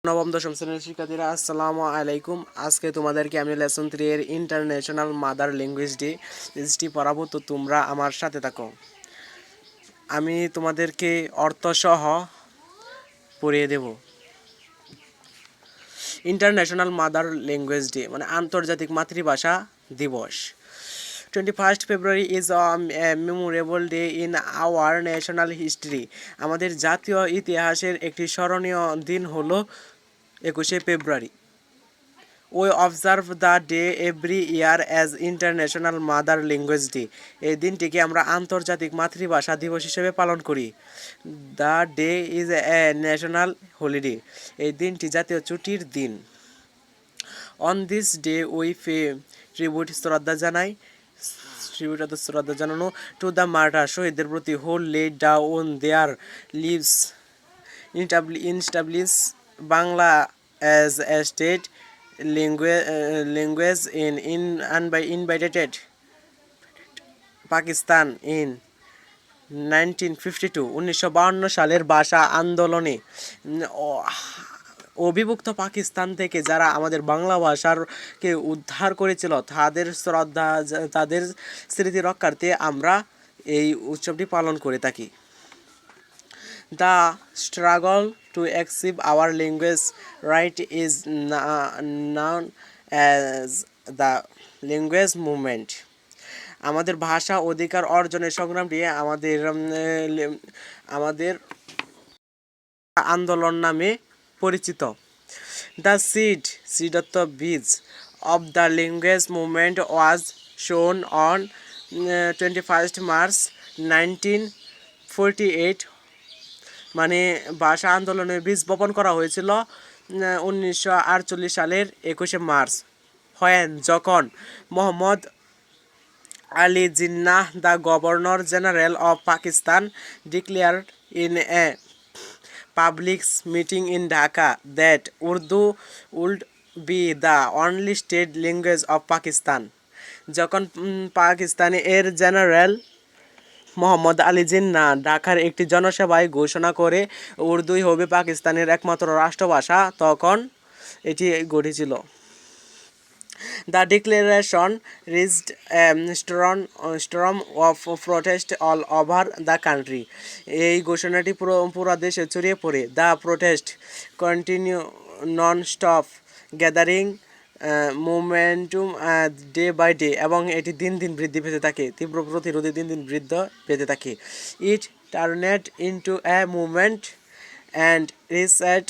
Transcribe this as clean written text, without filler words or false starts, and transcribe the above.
নবম দশম শ্রেণীর শিক্ষার্থীরা আসসালামু আলাইকুম। আজকে তোমাদেরকে আমি লেসন 3 এর ইন্টারন্যাশনাল মাদার ল্যাঙ্গুয়েজ ডে পড়াবো, তো তোমরা আমার সাথে থাকো। আমি তোমাদেরকে অর্থসহ পড়িয়ে দেব। ইন্টারন্যাশনাল মাদার ল্যাঙ্গুয়েজ ডে মানে আন্তর্জাতিক মাতৃভাষা দিবস। 21st February is a memorable day in our national history. আমাদের জাতীয় ইতিহাসের একটি স্মরণীয় দিন হলো 21শে ফেব্রুয়ারি। We observe the day every year as International Mother Language Day. এই দিনটিকে আমরা আন্তর্জাতিক মাতৃভাষা দিবস হিসেবে পালন করি। The day is a national holiday. এই দিনটি জাতীয় ছুটির দিন। On this day we pay tribute শ্রদ্ধা জানানো to the martyrs শহীদদের প্রতি who laid down their lives establish Bangla as a state language in invaded Pakistan in 1952 1952 সালের ভাষা আন্দোলনে অবিভক্ত পাকিস্তান থেকে যারা আমাদের বাংলা ভাষাকে উদ্ধার করেছিল তাদের স্মৃতি রক্ষার্থে আমরা এই উৎসবটি পালন করে থাকি। The struggle to achieve our language right is known as the language movement. আমাদের ভাষা অধিকার অর্জনের সংগ্রামটি আমাদের আন্দোলন নামে পরিচিত। The seed অর্থ বীজ of the language movement was sown on 21st March 1948 মানে ভাষা আন্দোলনের বীজ বপন করা হয়েছিল 1948 সালের 21শে মার্চ। যখন Mohammad Ali Jinnah the governor general of Pakistan declared in a public meeting in Dhaka that Urdu would be the only state language of Pakistan. যখন পাকিস্তানি এর জেনারেল মোহাম্মদ আলী জিন্নাহ ঢাকার একটি জনসভায় ঘোষণা করে উর্দুই হবে পাকিস্তানের একমাত্র রাষ্ট্রভাষা, তখন এটি ঘটেছিল। The declaration raised a storm of protest all over the country. এই ঘোষণাটি পুরো দেশে ছড়িয়ে পড়ে। The protest continue non-stop, gathering momentum day by day, এবং এটি দিন দিন বৃদ্ধি পেতে থাকে, তীব্র প্রতিরোধে দিন দিন বৃদ্ধি পেতে থাকে। It turned into a movement and reached